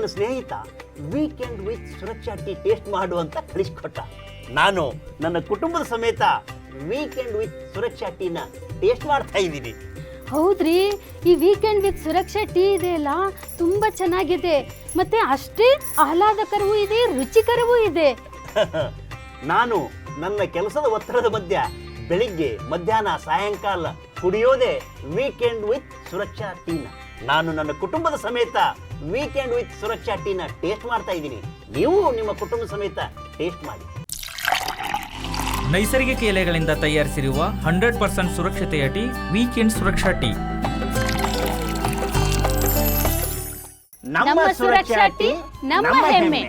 ನನ್ನ ಸ್ನೇಹಿತ weekend with Suraksha tea taste ಮಾಡು ಅಂತ ಕಳಿಸ್ಕೊಟ್ಟ. ನಾನು ನನ್ನ ಕುಟುಂಬದ ಸಮೇತ ವೀಕೆಂಡ್ ವಿತ್ ಸುರಕ್ಷಾ ಟೀನ ಟೇಸ್ಟ್ ಮಾಡ್ತಾ ಇದ್ದೀನಿ. ಹೌದ್ರಿ, ಈ ವೀಕೆಂಡ್ ವಿತ್ ಸುರಕ್ಷಾ ಟೀ ಇದೆಯಲ್ಲ ತುಂಬಾ ಚೆನ್ನಾಗಿದೆ, ಮತ್ತೆ ಅಷ್ಟೇ ಆಹ್ಲಾದಕರವೂ ಇದೆ, ರುಚಿಕರವೂ ಇದೆ. ನಾನು ನನ್ನ ಕೆಲಸದ ಒತ್ತಡದ ಮಧ್ಯ ಬೆಳಿಗ್ಗೆ ಮಧ್ಯಾಹ್ನ ಸಾಯಂಕಾಲ ಕುಡಿಯೋದೇ ವೀಕೆಂಡ್ ವಿತ್ ಸುರಕ್ಷಾ ಟೀನ. ನಾನು ನನ್ನ ಕುಟುಂಬದ ಸಮೇತ ವೀಕೆಂಡ್ ವಿತ್ ಸುರಕ್ಷಾ ಟೀನ ಟೇಸ್ಟ್ ಮಾಡ್ತಾ ಇದ್ದೀನಿ. ನೀವು ನಿಮ್ಮ ಕುಟುಂಬ ಸಮೇತ ಟೇಸ್ಟ್ ಮಾಡಿ. ನೈಸರ್ಗಿಕ ಎಲೆಗಳಿಂದ ತಯಾರಿಸಿರುವ 100% ಸುರಕ್ಷತೆಯ ಟೀ ವೀಕೆಂಡ್ ಸುರಕ್ಷಾ ಟೀ. ನಮ್ಮ ಸುರಕ್ಷಾ ಟೀ ನಮ್ಮ ಹೆಮ್ಮೆ.